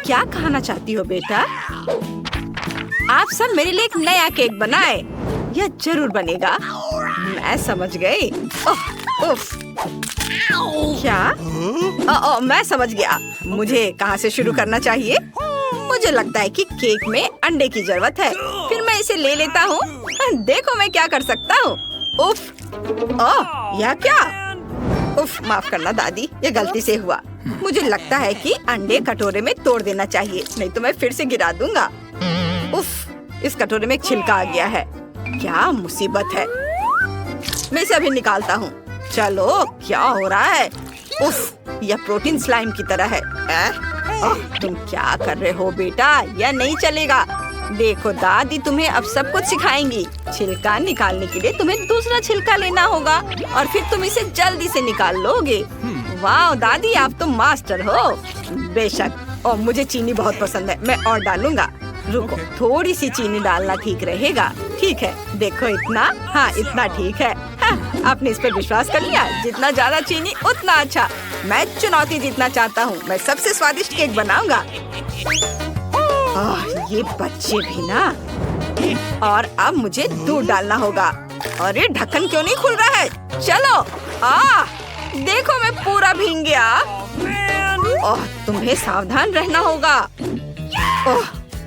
क्या खाना चाहती हो बेटा? आप सब मेरे लिए एक नया केक बनाए। यह जरूर बनेगा। मैं समझ गई। उफ। क्या? मैं समझ गया। मुझे कहाँ से शुरू करना चाहिए? मुझे लगता है कि केक में अंडे की जरूरत है। फिर मैं इसे ले लेता हूँ। देखो मैं क्या कर सकता हूँ। उफ। यह क्या? उफ, माफ करना दादी, ये गलती से हुआ। मुझे लगता है कि अंडे कटोरे में तोड़ देना चाहिए, नहीं तो मैं फिर से गिरा दूंगा। उफ, इस कटोरे में एक छिलका आ गया है। क्या मुसीबत है। मैं इसे अभी निकालता हूँ। चलो, क्या हो रहा है? उफ, यह प्रोटीन स्लाइम की तरह है। तुम क्या कर रहे हो बेटा? यह नहीं चलेगा। देखो दादी तुम्हें अब सब कुछ सिखाएंगी। छिलका निकालने के लिए तुम्हें दूसरा छिलका लेना होगा और फिर तुम इसे जल्दी से निकाल लोगे। वाह दादी, आप तो मास्टर हो। बेशक। और मुझे चीनी बहुत पसंद है, मैं और डालूंगा। रुको, थोड़ी सी चीनी डालना ठीक रहेगा। ठीक है, देखो इतना। हाँ, इतना ठीक है। हाँ, आपने इस पर विश्वास कर लिया। जितना ज्यादा चीनी उतना अच्छा। मैं चुनौती जीतना चाहता हूँ। मैं सबसे स्वादिष्ट केक बनाऊंगा। ये बच्चे भी ना। और अब मुझे दूध डालना होगा। अरे ढक्कन क्यों नहीं खुल रहा है? चलो। देखो मैं पूरा भीग गया। तुम्हें सावधान रहना होगा।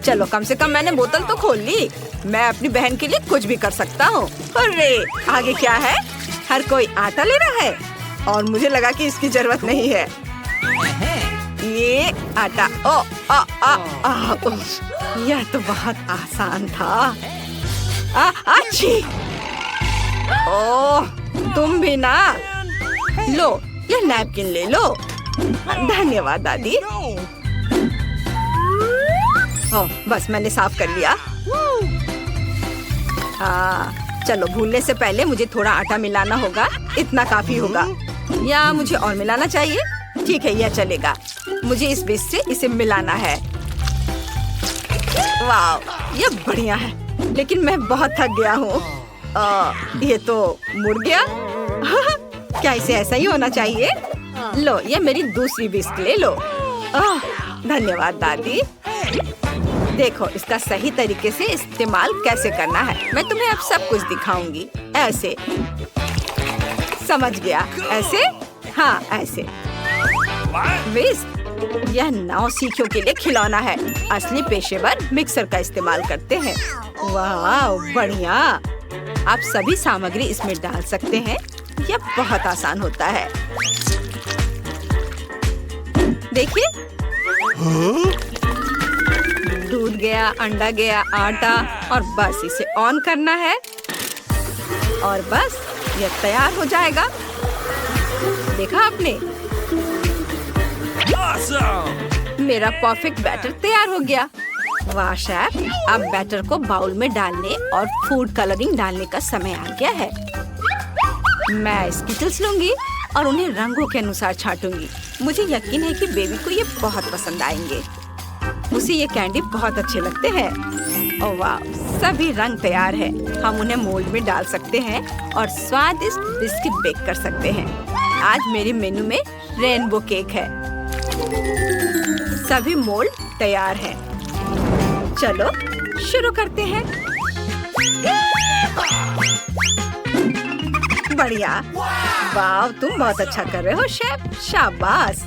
चलो, कम से कम मैंने बोतल तो खोल ली। मैं अपनी बहन के लिए कुछ भी कर सकता हूँ। अरे आगे क्या है? हर कोई आटा ले रहा है और मुझे लगा कि इसकी जरूरत नहीं है। ये आटा। यह तो बहुत आसान था। अच्छी। तुम भी ना। लो, यह नैपकिन ले लो। धन्यवाद दादी। बस मैंने साफ कर लिया। चलो, भूलने से पहले मुझे थोड़ा आटा मिलाना होगा। इतना काफी होगा या मुझे और मिलाना चाहिए? ठीक है, यह चलेगा। मुझे इस बीच से इसे मिलाना है। वाह, यह बढ़िया है, लेकिन मैं बहुत थक गया हूँ। ये तो मुड़ गया। क्या इसे ऐसा ही होना चाहिए? लो, ये मेरी दूसरी बिस्क ले लो। धन्यवाद दादी। देखो, इसका सही तरीके से इस्तेमाल कैसे करना है मैं तुम्हें अब सब कुछ दिखाऊंगी। ऐसे। समझ गया? ऐसे? हाँ, ऐसे। विस्क। यह नौसिखियों के लिए खिलौना है। असली पेशेवर मिक्सर का इस्तेमाल करते हैं। वाह, बढ़िया। आप सभी सामग्री इसमें डाल सकते हैं। यह बहुत आसान होता है। देखिए, दूध गया, अंडा गया, आटा, और बस इसे ऑन करना है और बस यह तैयार हो जाएगा। देखा आपने? मेरा परफेक्ट बैटर तैयार हो गया। वाह शेफ, अब बैटर को बाउल में डालने और फूड कलरिंग डालने का समय आ गया है। मैं स्किटल्स लूंगी और उन्हें रंगों के अनुसार छांटूंगी। मुझे यकीन है कि बेबी को ये बहुत पसंद आएंगे। उसे ये कैंडी बहुत अच्छे लगते हैं। ओह वाह, सभी रंग तैयार है। हम उन्हें मोल्ड में डाल सकते हैं और स्वादिष्ट बिस्किट बेक कर सकते हैं। आज मेरे मेनू में रेनबो केक है। सभी मोल्ड तैयार हैं। चलो शुरू करते हैं। बढ़िया। वाह, तुम बहुत अच्छा कर रहे हो शेफ। शाबाश।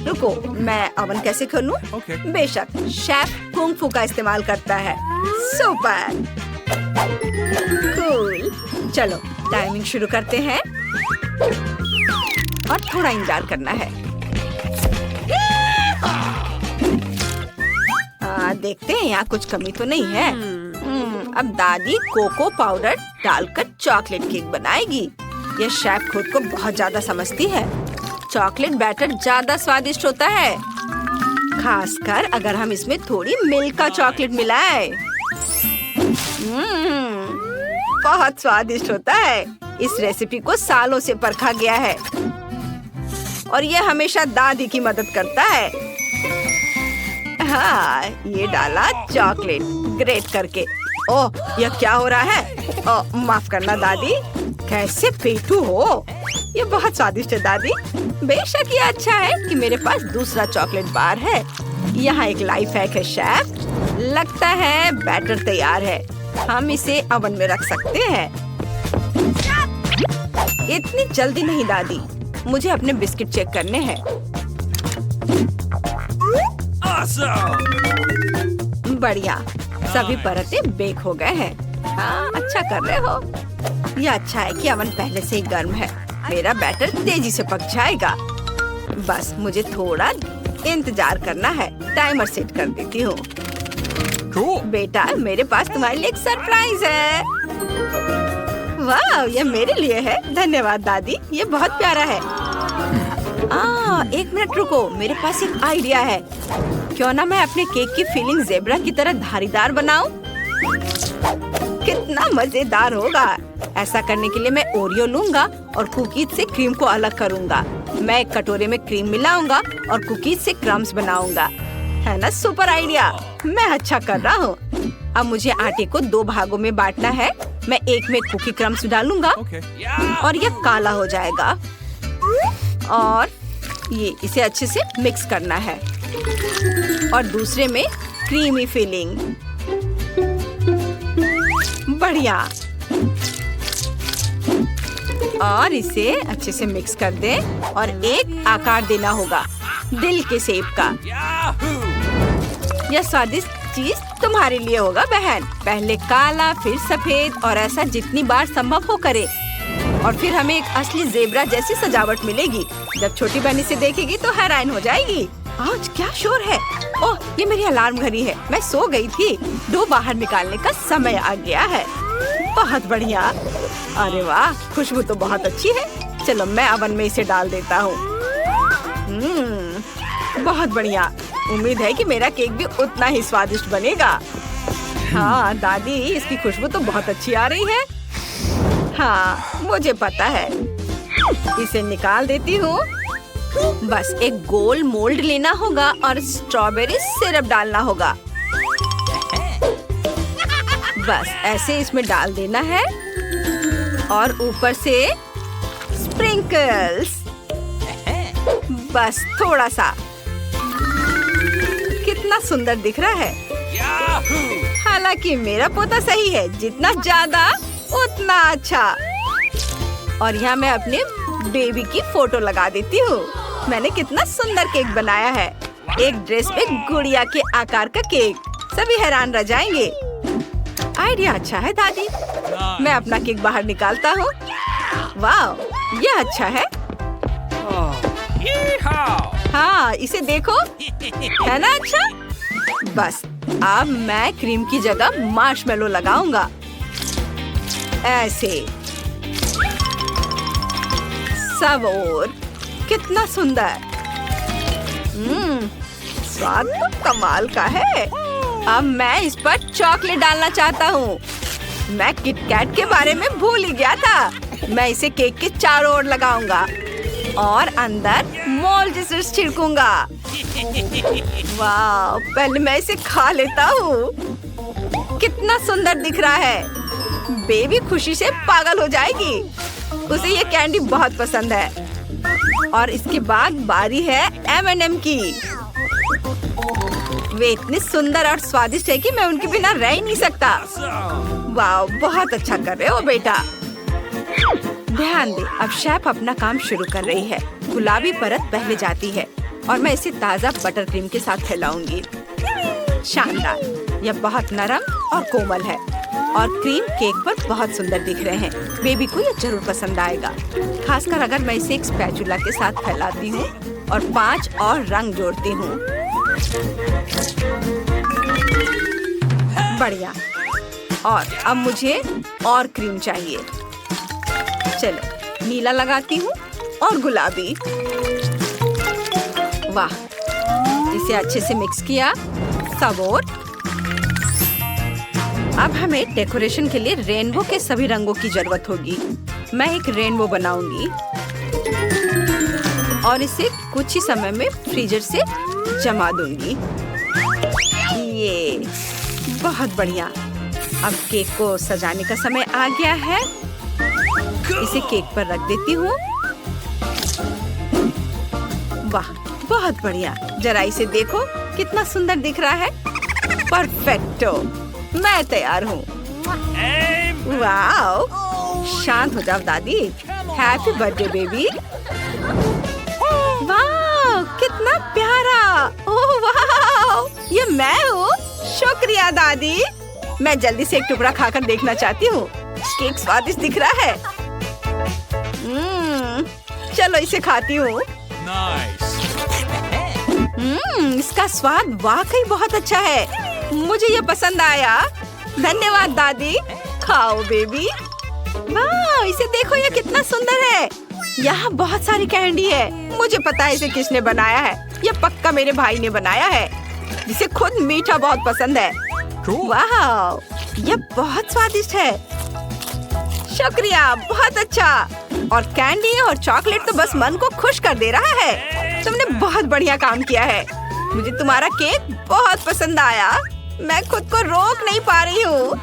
रुको, मैं ओवन कैसे खोलूं? बेशक, शेफ कुंग फू का इस्तेमाल करता है। Super cool. चलो टाइमिंग शुरू करते हैं और थोड़ा इंतजार करना है। देखते हैं यहाँ कुछ कमी तो नहीं है। अब दादी कोको पाउडर डालकर चॉकलेट केक बनाएगी। यह शेफ खुद को बहुत ज्यादा समझती है। चॉकलेट बैटर ज्यादा स्वादिष्ट होता है, खासकर अगर हम इसमें थोड़ी मिल्क का चॉकलेट मिलाएं। बहुत स्वादिष्ट होता है। इस रेसिपी को सालों से परखा गया है और यह हमेशा दादी की मदद करता है। हाँ, ये डाला चॉकलेट ग्रेट करके। ओह, यह क्या हो रहा है? माफ करना दादी। कैसे पेटू हो? ये बहुत स्वादिष्ट है दादी। बेशक ये अच्छा है कि मेरे पास दूसरा चॉकलेट बार है। यहाँ एक लाइफ हैक है शेफ। लगता है बैटर तैयार है। हम इसे ओवन में रख सकते हैं। इतनी जल्दी नहीं दादी, मुझे अपने बिस्किट चेक करने हैं। बढ़िया, सभी परतें बेक हो गए हैं। हाँ, अच्छा कर रहे हो। यह अच्छा है कि ओवन पहले से ही गर्म है। मेरा बैटर तेजी से पक जाएगा। बस मुझे थोड़ा इंतजार करना है। टाइमर सेट कर देती हूँ। बेटा, मेरे पास तुम्हारे लिए एक सरप्राइज है। वाह, ये मेरे लिए है। धन्यवाद दादी, ये बहुत प्यारा है। एक मिनट रुको, मेरे पास एक आइडिया है। क्यों ना मैं अपने केक की फीलिंग ज़ेब्रा की तरह धारीदार बनाऊं? कितना मजेदार होगा। ऐसा करने के लिए मैं ओरियो लूंगा और कुकीज से क्रीम को अलग करूंगा। मैं एक कटोरे में क्रीम मिलाऊंगा और कुकीज से क्रम्स बनाऊंगा। है ना सुपर आइडिया? मैं अच्छा कर रहा हूँ। अब मुझे आटे को 2 भागों में बांटना है। मैं एक में कुकी क्रम्स डालूंगा और यह काला हो जाएगा। और ये इसे अच्छे से मिक्स करना है। और दूसरे में क्रीमी फिलिंग। बढ़िया। और इसे अच्छे से मिक्स कर दें और एक आकार देना होगा, दिल के शेप का। यह स्वादिष्ट चीज तुम्हारे लिए होगा बहन। पहले काला, फिर सफेद और ऐसा जितनी बार संभव हो करे। और फिर हमें एक असली ज़ेब्रा जैसी सजावट मिलेगी। जब छोटी बहन इसे देखेगी तो हैरान हो जाएगी। आज क्या शोर है? ओह, ये मेरी अलार्म घड़ी है। मैं सो गई थी। डो बाहर निकालने का समय आ गया है। बहुत बढ़िया। अरे वाह, खुशबू तो बहुत अच्छी है। चलो मैं ओवन में इसे डाल देता हूँ। बहुत बढ़िया। उम्मीद है कि मेरा केक भी उतना ही स्वादिष्ट बनेगा। हाँ दादी, इसकी खुशबू तो बहुत अच्छी आ रही है। हाँ, मुझे पता है। इसे निकाल देती हूँ। बस एक गोल मोल्ड लेना होगा और स्ट्रॉबेरी सिरप डालना होगा। बस ऐसे इसमें डाल देना है और ऊपर से स्प्रिंकल्स। बस थोड़ा सा। कितना सुंदर दिख रहा है। हालांकि मेरा पोता सही है, जितना ज्यादा उतना अच्छा। और यहाँ मैं अपने बेबी की फोटो लगा देती हूँ। मैंने कितना सुंदर केक बनाया है। एक ड्रेस पे गुड़िया के आकार का केक। सभी हैरान रह जाएंगे। आइडिया अच्छा है दादी। मैं अपना केक बाहर निकालता हूँ। वाह, यह अच्छा है। हाँ, इसे देखो। है ना अच्छा? बस अब मैं क्रीम की जगह मार्शमेलो लगाऊंगा। ऐसे सब। और कितना सुंदर। स्वाद तो कमाल का है। अब मैं इस पर चॉकलेट डालना चाहता हूँ। मैं किटकैट के बारे में भूल ही गया था। मैं इसे केक के चारों ओर लगाऊंगा और अंदर मोल्ड छिड़कूंगा। वाह, पहले मैं इसे खा लेता हूँ। कितना सुंदर दिख रहा है। बेबी खुशी से पागल हो जाएगी। उसे ये कैंडी बहुत पसंद है। और इसके बाद बारी है M&M की। वे इतने सुंदर और स्वादिष्ट है कि मैं उनके बिना रह ही नहीं सकता। वाह, बहुत अच्छा कर रहे हो बेटा। ध्यान दे, अब शेफ अपना काम शुरू कर रही है। गुलाबी परत पहले जाती है और मैं इसे ताज़ा बटर क्रीम के साथ फैलाऊंगी। शानदार। यह बहुत नरम और कोमल है और क्रीम केक पर बहुत सुंदर दिख रहे हैं। बेबी को यह जरूर पसंद आएगा, खासकर अगर मैं इसे एक स्पैचुला के साथ फैलाती हूँ और 5 और रंग जोड़ती हूँ। बढ़िया। और अब मुझे और क्रीम चाहिए। चलो नीला लगाती हूँ और गुलाबी। वाह, इसे अच्छे से मिक्स किया। सब और अब हमें डेकोरेशन के लिए रेनबो के सभी रंगों की जरूरत होगी। मैं एक रेनबो बनाऊंगी और इसे कुछ ही समय में फ्रीजर से जमा दूंगी। ये बहुत बढ़िया। अब केक को सजाने का समय आ गया है। इसे केक पर रख देती हूँ। वाह, बहुत बढ़िया। जरा इसे देखो कितना सुंदर दिख रहा है। परफेक्टो, मैं तैयार हूँ। वाओ, शांत हो जाओ दादी। Happy birthday baby. वाओ, कितना प्यारा। ओह वाओ, ये मैं हूँ। शुक्रिया दादी। मैं जल्दी से एक टुकड़ा खाकर देखना चाहती हूँ। केक स्वादिष्ट दिख रहा है। चलो इसे खाती हूँ। इसका स्वाद वाकई बहुत अच्छा है। मुझे ये पसंद आया। धन्यवाद दादी। खाओ बेबी। वाह, इसे देखो, ये कितना सुंदर है। यहाँ बहुत सारी कैंडी है। मुझे पता है इसे किसने बनाया है। ये पक्का मेरे भाई ने बनाया है, जिसे खुद मीठा बहुत पसंद है। वाह, ये बहुत स्वादिष्ट है। शुक्रिया, बहुत अच्छा। और कैंडी और चॉकलेट तो बस मन को खुश कर दे रहा है। तुमने बहुत बढ़िया काम किया है। मुझे तुम्हारा केक बहुत पसंद आया। मैं खुद को रोक नहीं पा रही हूँ।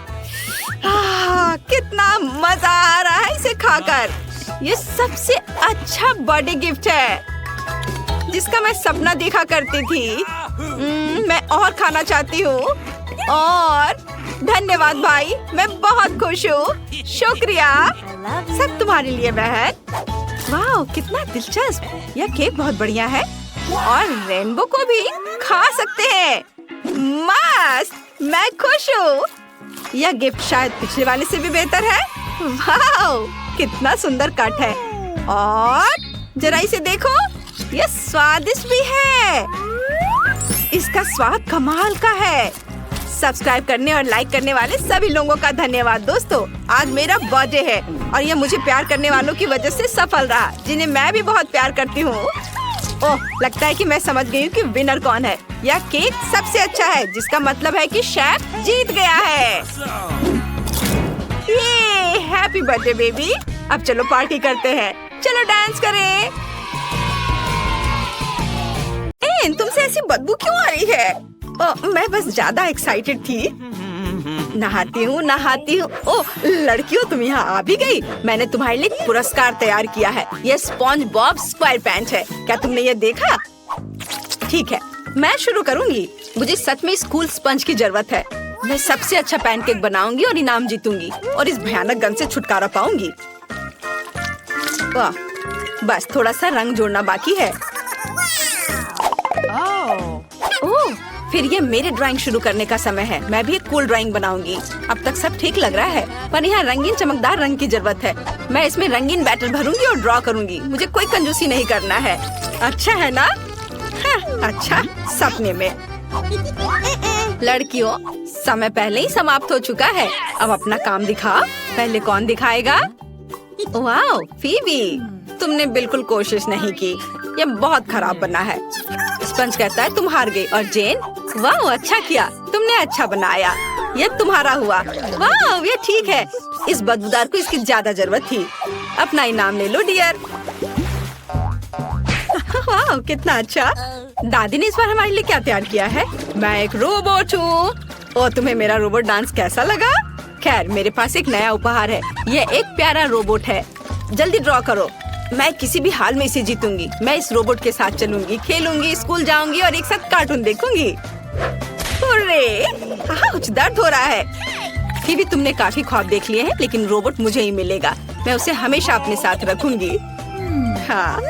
कितना मजा आ रहा है इसे खाकर। ये सबसे अच्छा बर्थडे गिफ्ट है, जिसका मैं सपना देखा करती थी। मैं और खाना चाहती हूँ। और धन्यवाद भाई, मैं बहुत खुश हूँ। शुक्रिया, सब तुम्हारे लिए बहन। वाह, कितना दिलचस्प। यह केक बहुत बढ़िया है और रेनबो को भी खा सकते हैं। मस्त, मैं खुश हूँ। यह गिफ्ट शायद पिछले वाले से भी बेहतर है। वाह, कितना सुंदर कट है। और जरा इसे देखो, यह स्वादिष्ट भी है। इसका स्वाद कमाल का है। सब्सक्राइब करने और लाइक करने वाले सभी लोगों का धन्यवाद दोस्तों। आज मेरा बर्थडे है और यह मुझे प्यार करने वालों की वजह से सफल रहा, जिन्हें मैं भी बहुत प्यार करती हूँ। ओह, लगता है कि मैं समझ गई हूँ कि विनर कौन है। यह केक सबसे अच्छा है, जिसका मतलब है कि शेफ जीत गया है। ये हैप्पी बर्थडे बेबी। अब चलो पार्टी करते हैं। चलो डांस करें। तुमसे ऐसी बदबू क्यों आ रही है? मैं बस ज्यादा एक्साइटेड थी। नहाती हूँ। ओह लड़कियों, तुम यहाँ आ भी गई। मैंने तुम्हारे लिए एक पुरस्कार तैयार किया है। ये स्पॉन्ज बॉब स्क्वायर पैंट है। क्या तुमने ये देखा? ठीक है, मैं शुरू करूँगी। मुझे सच में स्कूल स्पंज की जरूरत है। मैं सबसे अच्छा पैनकेक बनाऊंगी और इनाम जीतूंगी और इस भयानक गन से छुटकारा पाऊंगी। वाह, बस थोड़ा सा रंग जोड़ना बाकी है। ओह, फिर ये मेरे ड्राइंग शुरू करने का समय है। मैं भी एक कूल ड्राइंग बनाऊंगी। अब तक सब ठीक लग रहा है, पर यहाँ रंगीन चमकदार रंग की जरूरत है। मैं इसमें रंगीन बैटर भरूंगी और ड्रॉ करूंगी। मुझे कोई कंजूसी नहीं करना है। अच्छा है ना? हाँ, अच्छा, सपने में। लड़कियों, समय पहले ही समाप्त हो चुका है। अब अपना काम दिखाओ। पहले कौन दिखाएगा? वाह फीबी, तुमने बिल्कुल कोशिश नहीं की। ये बहुत खराब बना है। स्पंज कहता है तुम हार गई। और जेन, वाह अच्छा किया, तुमने अच्छा बनाया। ये तुम्हारा हुआ। वाह, ये ठीक है। इस बदबूदार को इसकी ज्यादा जरूरत थी। अपना इनाम ले लो डियर। वाह, कितना अच्छा। दादी ने इस बार हमारे लिए क्या तैयार किया है? मैं एक रोबोट हूँ। और तुम्हें मेरा रोबोट डांस कैसा लगा? खैर, मेरे पास एक नया उपहार है। यह एक प्यारा रोबोट है। जल्दी ड्रॉ करो। मैं किसी भी हाल में इसे जीतूंगी। मैं इस रोबोट के साथ चलूंगी, खेलूंगी, स्कूल जाऊंगी और एक साथ कार्टून देखूंगी। कुछ दर्द हो रहा है। फिर भी तुमने काफी ख्वाब देख लिए हैं, लेकिन रोबोट मुझे ही मिलेगा। मैं उसे हमेशा अपने साथ रखूंगी। हाँ,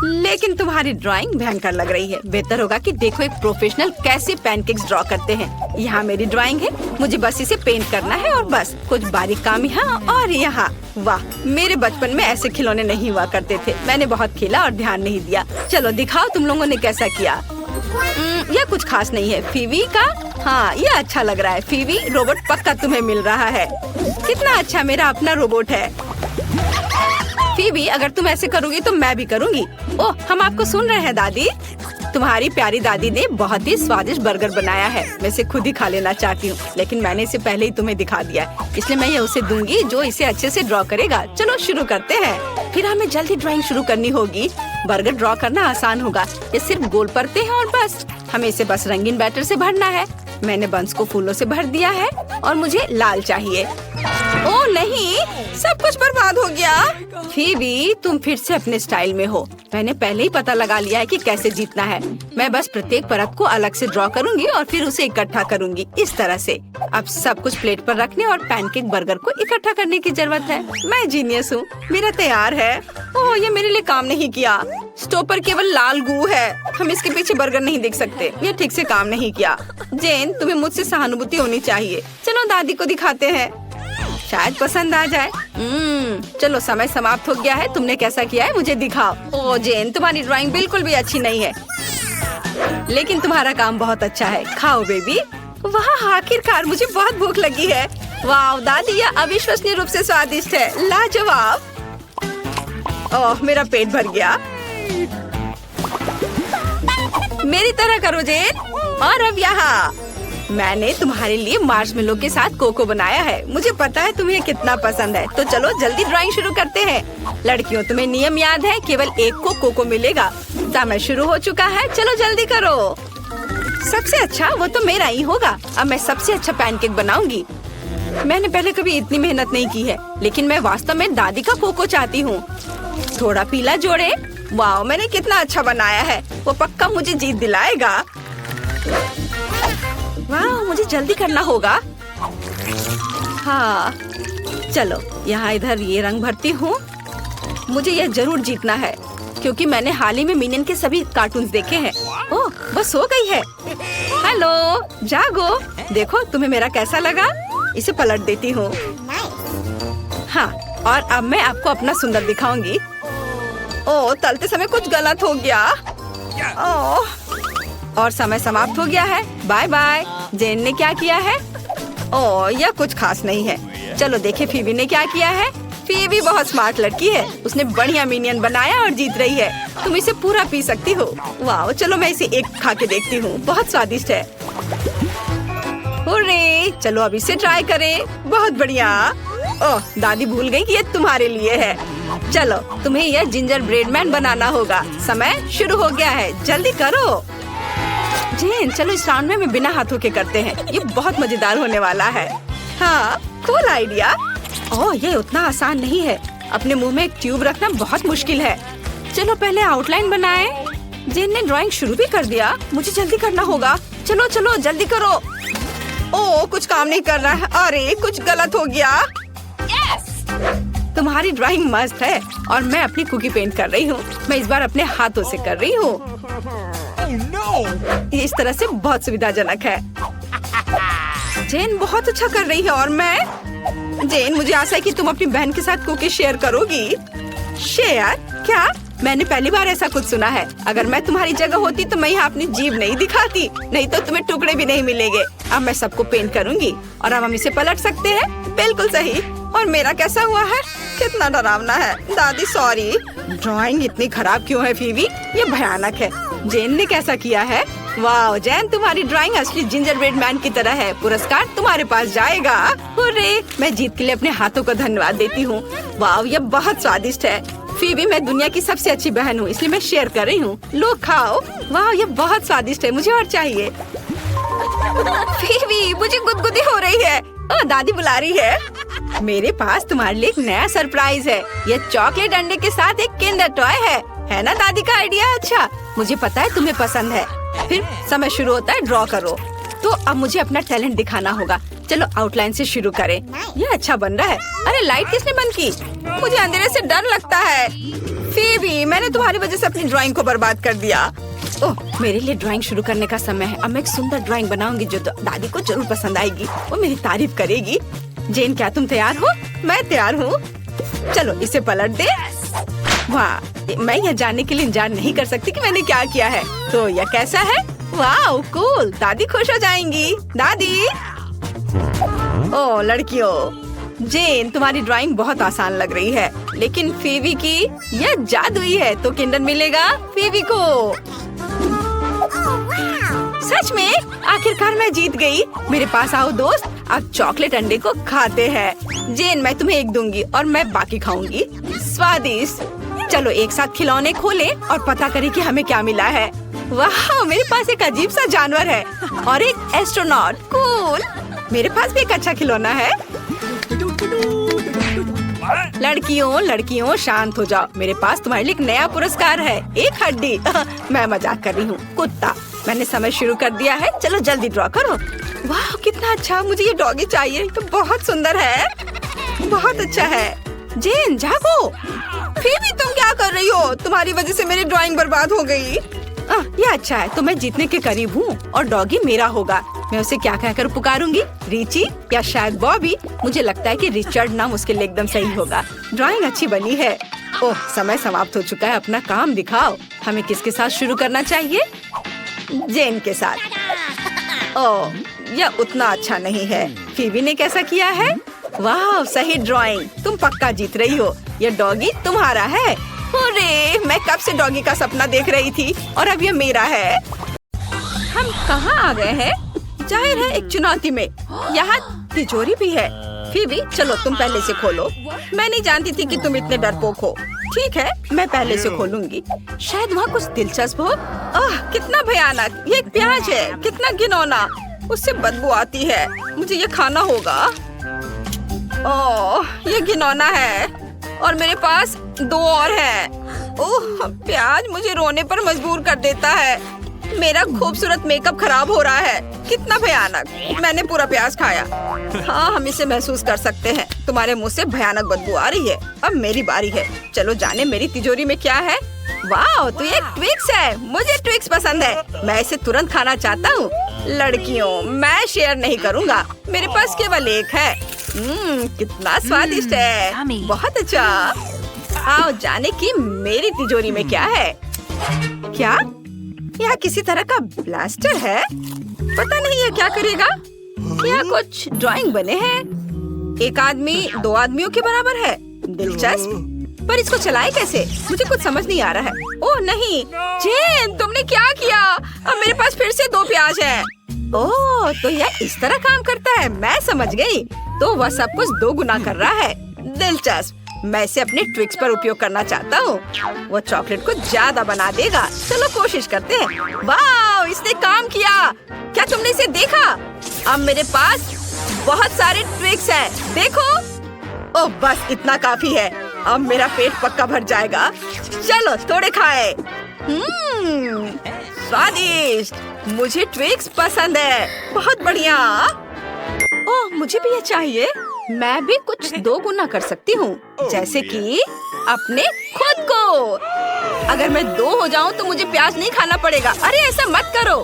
लेकिन तुम्हारी ड्राइंग भयंकर लग रही है। बेहतर होगा कि देखो एक प्रोफेशनल कैसे पैनकेक्स ड्रॉ करते हैं। यहाँ मेरी ड्राइंग है। मुझे बस इसे पेंट करना है और बस कुछ बारीक काम यहाँ और यहाँ। वाह, मेरे बचपन में ऐसे खिलौने नहीं हुआ करते थे। मैंने बहुत खेला और ध्यान नहीं दिया। चलो दिखाओ तुम लोगों ने कैसा किया। यह कुछ खास नहीं है। फीवी का, हाँ ये अच्छा लग रहा है। फीवी, रोबोट पक्का तुम्हें मिल रहा है। कितना अच्छा, मेरा अपना रोबोट है। फीबी, अगर तुम ऐसे करोगी तो मैं भी करूँगी। ओह, हम आपको सुन रहे हैं दादी। तुम्हारी प्यारी दादी ने बहुत ही स्वादिष्ट बर्गर बनाया है। मैं इसे खुद ही खा लेना चाहती हूँ, लेकिन मैंने इसे पहले ही तुम्हें दिखा दिया, इसलिए मैं ये उसे दूंगी जो इसे अच्छे से ड्रॉ करेगा। चलो शुरू करते हैं। फिर हमें जल्दी ड्राइंग शुरू करनी होगी। बर्गर ड्रॉ करना आसान होगा। ये सिर्फ गोल परते हैं और बस हमें इसे बस रंगीन बैटर से भरना है। मैंने बंस को फूलों से भर दिया है और मुझे लाल चाहिए। ओह नहीं, सब कुछ बर्बाद हो गया। फीबी, तुम फिर से अपने स्टाइल में हो। मैंने पहले ही पता लगा लिया है कि कैसे जीतना है। मैं बस प्रत्येक परत को अलग से ड्रॉ करूंगी और फिर उसे इकट्ठा करूंगी इस तरह से। अब सब कुछ प्लेट पर रखने और पैनकेक बर्गर को इकट्ठा करने की जरूरत है। मैं जीनियस हूँ, मेरा तैयार है। ओह, ये मेरे लिए काम नहीं किया। स्टोव पर केवल लाल गू है। हम इसके पीछे बर्गर नहीं देख सकते। ये ठीक से काम नहीं किया। जेन, तुम्हें मुझसे सहानुभूति होनी चाहिए। चलो दादी को दिखाते हैं, शायद पसंद आ जाए। चलो समय समाप्त हो गया है। तुमने कैसा किया है मुझे दिखाओ। ओह जेन, तुम्हारी ड्राइंग बिल्कुल भी अच्छी नहीं है, लेकिन तुम्हारा काम बहुत अच्छा है। खाओ बेबी। वाह, आखिरकार मुझे बहुत भूख लगी है। वाह दादी, यह अविश्वसनीय रूप से स्वादिष्ट है। लाजवाब। ओह, मेरा पेट भर गया। मेरी तरह करो जेन। और अब यहाँ मैंने तुम्हारे लिए मार्शमेलो के साथ कोको बनाया है। मुझे पता है तुम्हें कितना पसंद है। तो चलो जल्दी ड्राइंग शुरू करते हैं। लड़कियों, तुम्हें नियम याद है? केवल एक को कोको मिलेगा। समय शुरू हो चुका है, चलो जल्दी करो। सबसे अच्छा वो तो मेरा ही होगा। अब मैं सबसे अच्छा पैनकेक बनाऊंगी। मैंने पहले कभी इतनी मेहनत नहीं की है, लेकिन मैं वास्तव में दादी का कोको चाहती हूँ। थोड़ा पीला जोड़े। वाह, मैंने कितना अच्छा बनाया है। वो पक्का मुझे जीत दिलाएगा। वाह, मुझे जल्दी करना होगा। हाँ चलो, यहाँ इधर ये रंग भरती हूँ। मुझे यह जरूर जीतना है, क्योंकि मैंने हाल ही में मिनियन के सभी कार्टून्स देखे हैं। ओह, बस हो गई है। हेलो, जागो। देखो तुम्हें मेरा कैसा लगा। इसे पलट देती हूँ। हाँ, और अब मैं आपको अपना सुंदर दिखाऊंगी। ओह, तलते समय कुछ गलत हो गया। ओह, और समय समाप्त हो गया है। Bye bye. जेन ने क्या किया है? ओह, यह कुछ खास नहीं है। चलो देखे फीबी ने क्या किया है। फीबी बहुत स्मार्ट लड़की है। उसने बढ़िया मिनियन बनाया और जीत रही है। तुम इसे पूरा पी सकती हो। वाह, चलो मैं इसे एक खा के देखती हूँ। बहुत स्वादिष्ट है। हुर्रे, चलो अब इसे ट्राई करें। बहुत बढ़िया। ओह, दादी भूल गई कि ये तुम्हारे लिए है। चलो, तुम्हें यह जिंजर ब्रेड मैन बनाना होगा। समय शुरू हो गया है, जल्दी करो। जेन, चलो इस राउंड में बिना हाथों के करते हैं। ये बहुत मजेदार होने वाला है। हाँ, कूल आइडिया। ओह, ये उतना आसान नहीं है। अपने मुंह में एक ट्यूब रखना बहुत मुश्किल है। चलो पहले आउटलाइन बनाएं। जेन ने ड्राइंग शुरू भी कर दिया। मुझे जल्दी करना होगा। चलो चलो जल्दी करो। ओह, कुछ काम नहीं कर रहा है। अरे, कुछ गलत हो गया। तुम्हारी ड्राइंग मस्त है और मैं अपनी कुकी पेंट कर रही हूँ। मैं इस बार अपने हाथों से कर रही हूँ। इस तरह से बहुत सुविधाजनक है। जेन बहुत अच्छा कर रही है। और मैं जेन, मुझे आशा है कि तुम अपनी बहन के साथ कुकी शेयर करोगी। शेयर? क्या? मैंने पहली बार ऐसा कुछ सुना है। अगर मैं तुम्हारी जगह होती तो मैं यहाँ अपनी जीभ नहीं दिखाती, नहीं तो तुम्हें टुकड़े भी नहीं मिलेंगे। अब मैं सबको पेंट करूँगी और अब हम इसे पलट सकते हैं। बिल्कुल सही। और मेरा कैसा हुआ है? कितना डरावना है। दादी सॉरी। ड्राइंग इतनी खराब क्यों है फीबी? ये भयानक है। जेन ने कैसा किया है? वाह जेन, तुम्हारी ड्राइंग असली जिंजर ब्रेड मैन की तरह है। पुरस्कार तुम्हारे पास जाएगा। हुर्रे, मैं जीत के लिए अपने हाथों को धन्यवाद देती हूँ। वाह, ये बहुत स्वादिष्ट है। फीबी, मैं दुनिया की सबसे अच्छी बहन हूँ, इसलिए मैं शेयर कर रही हूँ। लो खाओ। वाह, ये बहुत स्वादिष्ट है। मुझे और चाहिए। फीबी, मुझे गुदगुदी हो रही है। ओह, दादी बुला रही है। मेरे पास तुम्हारे लिए एक नया सरप्राइज है। ये चॉकलेट अंडे के साथ एक किंडर टॉय है ना दादी का आइडिया? अच्छा, मुझे पता है तुम्हें पसंद है। फिर समय शुरू होता है, ड्रॉ करो। तो अब मुझे अपना टैलेंट दिखाना होगा। चलो आउटलाइन से शुरू करें। ये अच्छा बन रहा है। अरे, लाइट किसने बंद की? मुझे अंधेरे से डर लगता है। फीबी, मैंने तुम्हारी वजह से अपनी ड्राइंग को बर्बाद कर दिया। ओह, मेरे लिए ड्राइंग शुरू करने का समय है। अब मैं एक सुंदर ड्राइंग बनाऊंगी जो दादी को जरूर पसंद आएगी। वो मेरी तारीफ करेगी। जेन, क्या तुम तैयार हो? मैं तैयार हूँ। चलो इसे पलट दे। वाह, मैं यह जानने के लिए इंतजार नहीं कर सकती कि मैंने क्या किया है। तो यह कैसा है? वाह कूल, दादी खुश हो जाएंगी। दादी। ओह लड़कियों, जेन तुम्हारी ड्राइंग बहुत आसान लग रही है, लेकिन फीबी की यह जादुई है। तो किंडर मिलेगा फीबी को। सच में? आखिरकार मैं जीत गई। मेरे पास आओ दोस्त, अब चॉकलेट अंडे को खाते हैं। जेन, मैं तुम्हें एक दूंगी और मैं बाकी खाऊंगी। स्वादिष्ट। चलो एक साथ खिलौने खोलें और पता करें कि हमें क्या मिला है। वाह, मेरे पास एक अजीब सा जानवर है और एक एस्ट्रोनॉट। कूल। मेरे पास भी एक अच्छा खिलौना है। लड़कियों लड़कियों शांत हो जाओ, मेरे पास तुम्हारे लिए एक नया पुरस्कार है, एक हड्डी। मैं मजाक कर रही हूँ कुत्ता। मैंने समय शुरू कर दिया है, चलो जल्दी ड्रॉ करो। वाह कितना अच्छा, मुझे ये डॉगी चाहिए, तो बहुत सुंदर है, बहुत अच्छा है। जेन जागो। फिर तुम क्या कर रही हो? तुम्हारी वजह से मेरी ड्राइंग बर्बाद हो गई। ये अच्छा है, तो मैं जीतने के करीब हूँ और डॉगी मेरा होगा। मैं उसे क्या कहकर पुकारूंगी? रिची या शायद बॉबी। मुझे लगता है कि रिचर्ड नाम उसके लिए एकदम सही होगा। ड्राइंग अच्छी बनी है। ओह समय समाप्त हो चुका है, अपना काम दिखाओ। हमें किसके साथ शुरू करना चाहिए? जेन के साथ। ओह यह उतना अच्छा नहीं है। फीबी ने कैसा किया है? वाह सही ड्राइंग, तुम पक्का जीत रही हो। यह डॉगी तुम्हारा है। अरे मैं कब से डॉगी का सपना देख रही थी और अब ये मेरा है। हम कहाँ आ गए हैं? जाहिर है एक चुनौती में। यहाँ तिजोरी भी है। फीबी चलो तुम पहले से खोलो। मैं नहीं जानती थी कि तुम इतने डरपोक हो। ठीक है मैं पहले से खोलूंगी, शायद वहाँ कुछ दिलचस्प हो। कितना भयानक, ये एक प्याज है, कितना घिनौना, उससे बदबू आती है, मुझे ये खाना होगा। ओह ये घिनौना है और मेरे पास 2 और है। ओह प्याज मुझे रोने पर मजबूर कर देता है। मेरा खूबसूरत मेकअप खराब हो रहा है, कितना भयानक। मैंने पूरा प्याज खाया। हाँ हम इसे महसूस कर सकते हैं, तुम्हारे मुंह से भयानक बदबू आ रही है। अब मेरी बारी है, चलो जाने मेरी तिजोरी में क्या है। वाह तो ये ट्विक्स है, मुझे ट्विक्स पसंद है, मैं इसे तुरंत खाना चाहता हूँ। लड़कियों मैं शेयर नहीं करूँगा, मेरे पास केवल एक है। कितना स्वादिष्ट है, बहुत अच्छा। आओ जाने की मेरी तिजोरी में क्या है। क्या यहाँ किसी तरह का ब्लास्टर है? पता नहीं ये क्या करेगा। यहाँ कुछ ड्राइंग बने हैं, एक आदमी 2 आदमियों के बराबर है। दिलचस्प, पर इसको चलाए कैसे? मुझे कुछ समझ नहीं आ रहा है। ओह नहीं जेन तुमने क्या किया? अब मेरे पास फिर से 2 प्याज हैं। ओह तो यह इस तरह काम करता है, मैं समझ गई। तो वह सब कुछ 2 गुना कर रहा है। दिलचस्प, मैं इसे अपने ट्विक्स पर उपयोग करना चाहता हूँ। वो चॉकलेट को ज्यादा बना देगा। चलो कोशिश करते हैं। वाह इसने काम किया, क्या तुमने इसे देखा? अब मेरे पास बहुत सारे ट्विक्स हैं, देखो। ओह बस इतना काफी है, अब मेरा पेट पक्का भर जाएगा। चलो थोड़े खाए। स्वादिष्ट, मुझे ट्विक्स पसंद है, बहुत बढ़िया। ओह मुझे भी ये चाहिए। मैं भी कुछ 2 गुना कर सकती हूँ, जैसे कि अपने खुद को। अगर मैं 2 हो जाऊँ तो मुझे प्याज नहीं खाना पड़ेगा। अरे ऐसा मत करो।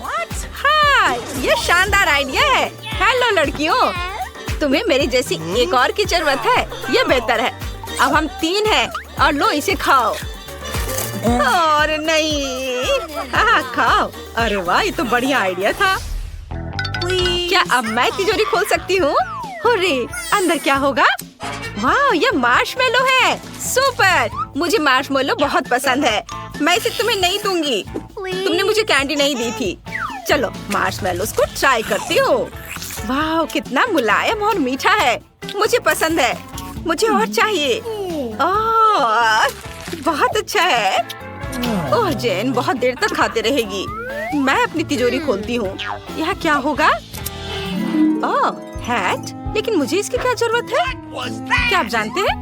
हाँ ये शानदार आइडिया है। हेलो लड़कियों, तुम्हें मेरी जैसी एक और की जरूरत है, ये बेहतर है। अब हम 3 हैं और लो इसे खाओ। और नहीं, हाँ खाओ। अरे वाह ये तो बढ़िया आइडिया था। क्या अब मैं तिजोरी खोल सकती हूँ? अरे अंदर क्या होगा? वाह ये मार्शमेलो है, सुपर। मुझे मार्शमेलो बहुत पसंद है, मैं इसे तुम्हें नहीं दूंगी, तुमने मुझे कैंडी नहीं दी थी। चलो मार्शमेलोस को ट्राई करती हूँ। वाह कितना मुलायम और मीठा है, मुझे पसंद है, मुझे और चाहिए। ओह बहुत अच्छा है। ओह जेन बहुत देर तक खाते रहेगी। मैं अपनी तिजोरी खोलती हूँ, यह क्या होगा? ओह हैट, लेकिन मुझे इसकी क्या जरूरत है? क्या आप जानते हैं?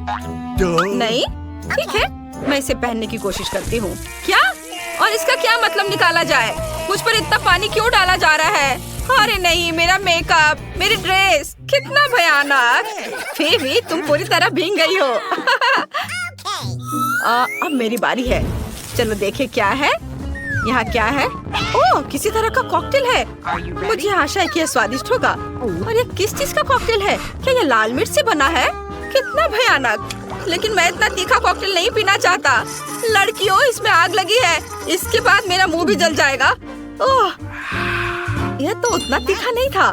नहीं, ठीक है मैं इसे पहनने की कोशिश करती हूँ। क्या? और इसका क्या मतलब निकाला जाए? मुझ पर इतना पानी क्यों डाला जा रहा है? अरे नहीं, मेरा मेकअप, मेरी ड्रेस, कितना भयानक। फीबी तुम पूरी तरह भीग गई हो। अब मेरी बारी है, चलो देखें क्या है। यहाँ क्या है? ओह किसी तरह का कॉकटेल है, मुझे आशा है कि यह स्वादिष्ट होगा। और ये किस चीज का कॉकटेल है? क्या ये लाल मिर्च से बना है? कितना भयानक, लेकिन मैं इतना तीखा कॉकटेल नहीं पीना चाहता। लड़कियों इसमें आग लगी है, इसके बाद मेरा मुंह भी जल जाएगा। ओह यह तो उतना तीखा नहीं था,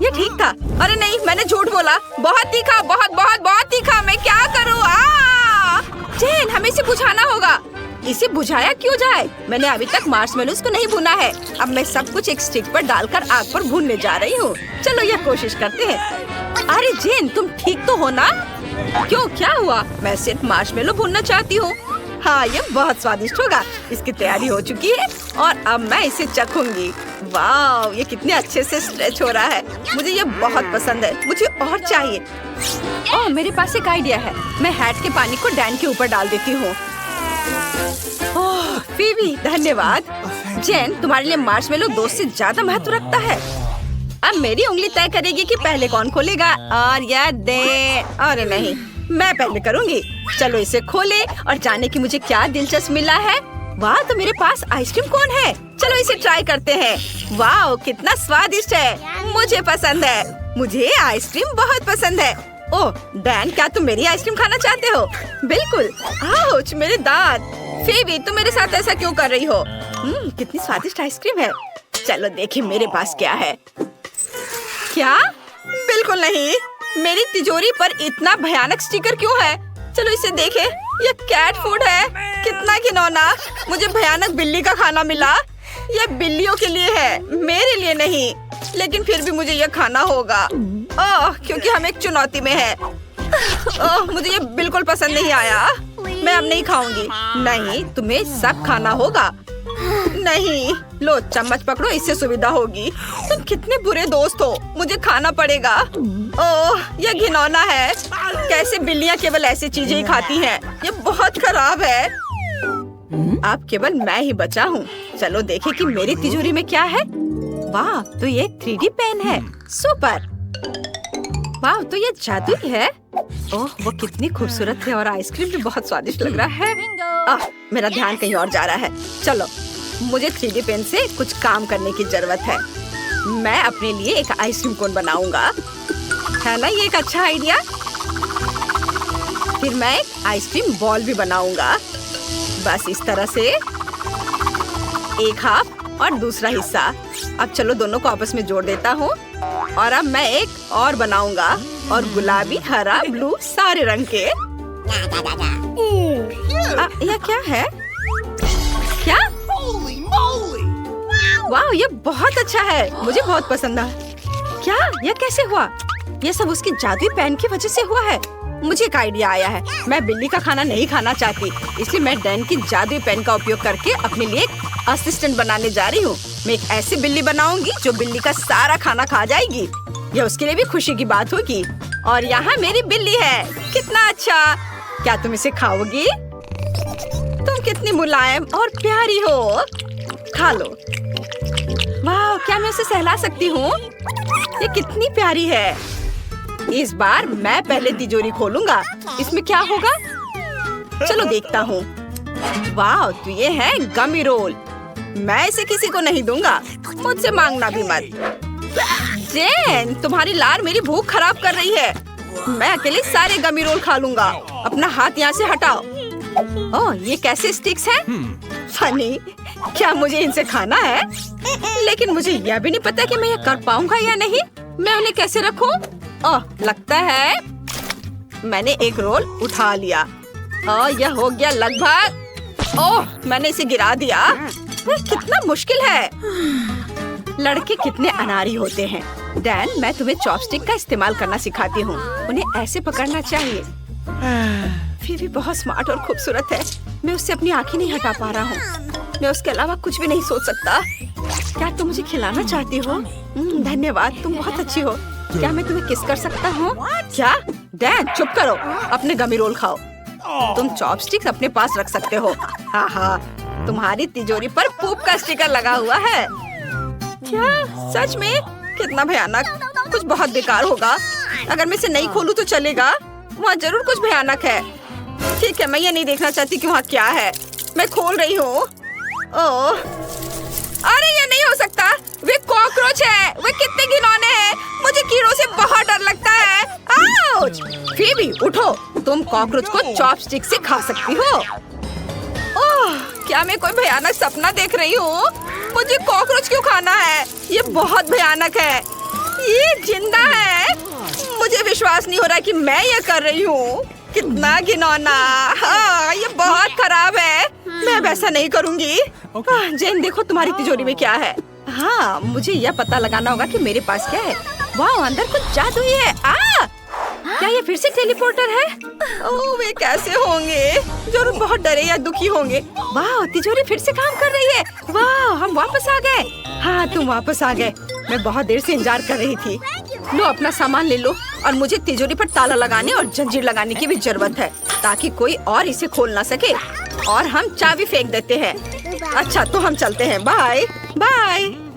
ये ठीक था। अरे नहीं मैंने झूठ बोला, बहुत तीखा, बहुत बहुत बहुत तीखा। मैं क्या करूँ? जेन हमें इसे बुझाना होगा। इसे बुझाया क्यों जाए? मैंने अभी तक मार्शमेलोस को नहीं भुना है। अब मैं सब कुछ एक स्टिक पर डालकर आग पर भूनने जा रही हूँ। चलो यह कोशिश करते हैं। अरे जेन तुम ठीक तो हो ना? क्यों क्या हुआ? मैं सिर्फ मार्शमेलो भूनना चाहती हूँ। हाँ, ये बहुत स्वादिष्ट होगा। इसकी तैयारी हो चुकी है और अब मैं इसे चखूंगी। वाह, ये कितने अच्छे से स्ट्रेच हो रहा है। मुझे ये बहुत पसंद है। मुझे और चाहिए। ओह, मेरे पास एक आइडिया है। मैं हैट के पानी को डैन के ऊपर डाल देती हूँ। ओह, फीबी, धन्यवाद। जेन, तुम्हारे लिए मार्शमेलो दोस्त से ज्यादा महत्व रखता है। अब मेरी उंगली तय करेगी कि पहले कौन खोलेगा। और यह दे। अरे नहीं, मैं पहले करूंगी। चलो इसे खोले और जाने की मुझे क्या दिलचस्प मिला है। वाह, तो मेरे पास आइसक्रीम कोन है। चलो इसे ट्राई करते हैं। वाह, कितना स्वादिष्ट है। मुझे पसंद है। मुझे आइसक्रीम बहुत पसंद है। ओह डैन, क्या तुम मेरी आइसक्रीम खाना चाहते हो? बिल्कुल। आउच, मेरे दांत। फीबी, तुम मेरे साथ ऐसा क्यों कर रही हो? कितनी स्वादिष्ट आइसक्रीम है। चलो देखें मेरे पास क्या है। क्या? बिल्कुल नहीं। मेरी तिजोरी पर इतना भयानक स्टिकर क्यों है? चलो इसे देखें। ये कैट फूड है। कितना घिनौना। मुझे भयानक बिल्ली का खाना मिला। ये बिल्लियों के लिए है, मेरे लिए नहीं। लेकिन फिर भी मुझे ये खाना होगा। ओह, क्योंकि हम एक चुनौती में हैं। ओह, मुझे ये बिल्कुल पसंद नहीं आया। मैं अब नहीं खाऊंगी। नहीं, तुम्हें सब खाना होगा। नहीं, लो चम्मच पकड़ो, इससे सुविधा होगी। तुम कितने बुरे दोस्त हो। मुझे खाना पड़ेगा। ओह, ये घिनौना है। कैसे बिल्लियाँ केवल ऐसी चीजें ही खाती हैं? ये बहुत खराब है। अब केवल मैं ही बचा हूँ। चलो देखें कि मेरी तिजोरी में क्या है। वाह, तो ये 3D पेन है। सुपर। वाह, तो ये जादुई है। ओह, वो कितनी खूबसूरत है और आइसक्रीम भी बहुत स्वादिष्ट लग रहा है। मेरा ध्यान कहीं और जा रहा है। चलो, मुझे 3D पेन से कुछ काम करने की जरूरत है। मैं अपने लिए एक आइसक्रीम कोन बनाऊंगा। है ना ये एक अच्छा आइडिया? फिर मैं एक आइसक्रीम बॉल भी बनाऊंगा। बस इस तरह से। एक हाफ और दूसरा हिस्सा। अब चलो दोनों को आपस में जोड़ देता हूँ। और अब मैं एक और बनाऊंगा, और गुलाबी, हरा, ब्लू, सारे रंग के। यह क्या है? क्या? वाह, ये बहुत अच्छा है। मुझे बहुत पसंद है। क्या? यह कैसे हुआ? यह सब उसकी जादुई पेन की वजह से हुआ है। मुझे एक आइडिया आया है। मैं बिल्ली का खाना नहीं खाना चाहती, इसलिए मैं डैन की जादुई पेन का उपयोग करके अपने लिए एक असिस्टेंट बनाने जा रही हूँ। मैं एक ऐसी बिल्ली बनाऊंगी जो बिल्ली का सारा खाना खा जाएगी। यह उसके लिए भी खुशी की बात होगी। और यहाँ मेरी बिल्ली है। कितना अच्छा। क्या तुम इसे खाओगी? तुम कितनी मुलायम और प्यारी हो। खा लो। वाह, क्या मैं उसे सहला सकती हूँ? ये कितनी प्यारी है। इस बार मैं पहले तिजोरी खोलूंगा। इसमें क्या होगा? चलो देखता हूँ। वाह, तो ये है गमी रोल। मैं इसे किसी को नहीं दूंगा। मुझसे मांगना भी मत। जेन, तुम्हारी लार मेरी भूख खराब कर रही है। मैं अकेले सारे गमी रोल खा लूंगा। अपना हाथ यहाँ से हटाओ। ओह, ये कैसे स्टिक्स हैं? फनी। क्या मुझे इनसे खाना है? लेकिन मुझे यह भी नहीं पता कि मैं ये कर पाऊंगा या नहीं। मैं उन्हें कैसे रखूं? ओह, लगता है मैंने एक रोल उठा लिया। ओह, यह हो गया लगभग। ओह, मैंने इसे गिरा दिया। कितना मुश्किल है। लड़के कितने अनाड़ी होते हैं। डैन, मैं तुम्हें चॉपस्टिक का इस्तेमाल करना सिखाती हूँ। उन्हें ऐसे पकड़ना चाहिए। फिर भी बहुत स्मार्ट और खूबसूरत है। मैं उससे अपनी आंखें नहीं हटा पा रहा हूँ। मैं उसके अलावा कुछ भी नहीं सोच सकता। क्या तुम मुझे खिलाना चाहती हो? धन्यवाद, तुम बहुत अच्छी हो। क्या मैं तुम्हें किस कर सकता हूँ? क्या? डैन, चुप करो। अपने गमी रोल खाओ। तुम चॉपस्टिक्स अपने पास रख सकते हो। हाँ हाँ, तुम्हारी तिजोरी पर पूप का स्टिकर लगा हुआ है। क्या? सच में? कितना भयानक। कुछ बहुत बेकार होगा। अगर मैं इसे नहीं खोलूं तो चलेगा? वहाँ जरूर कुछ भयानक है। ठीक है, मैं ये नहीं देखना चाहती कि वहाँ क्या है। मैं खोल रही हूँ। ओह, अरे ये नहीं हो सकता। वे कॉकरोच है। वे कितने घिनौने हैं। मुझे कीड़ों से बहुत डर लगता है। आउच! फीबी, उठो। तुम कॉकरोच को चॉपस्टिक से खा सकती हो। ओह, क्या मैं कोई भयानक सपना देख रही हूँ? मुझे कॉकरोच क्यों खाना है? ये बहुत भयानक है। ये जिंदा है। मुझे विश्वास नहीं हो रहा कि मैं ये कर रही हूँ। कितना घिनौना। हाँ, ये बहुत खराब है। मैं वैसा नहीं करूँगी। जेन, देखो तुम्हारी तिजोरी में क्या है। हाँ, मुझे यह पता लगाना होगा कि मेरे पास क्या है। वाह, अंदर कुछ जादुई है। क्या ये फिर से टेलीपोर्टर है? ओह, वे कैसे होंगे? जरूर बहुत डरे या दुखी होंगे। वाह, तिजोरी फिर से काम कर रही है। वाह, हम वापस आ गए। हाँ, तुम वापस आ गए। मैं बहुत देर से इंतजार कर रही थी। लो, अपना सामान ले लो और मुझे तिजोरी पर ताला लगाने और जंजीर लगाने की भी जरूरत है ताकि कोई और इसे खोल ना सके। और हम चाबी फेंक देते हैं। अच्छा, तो हम चलते हैं। Bye bye.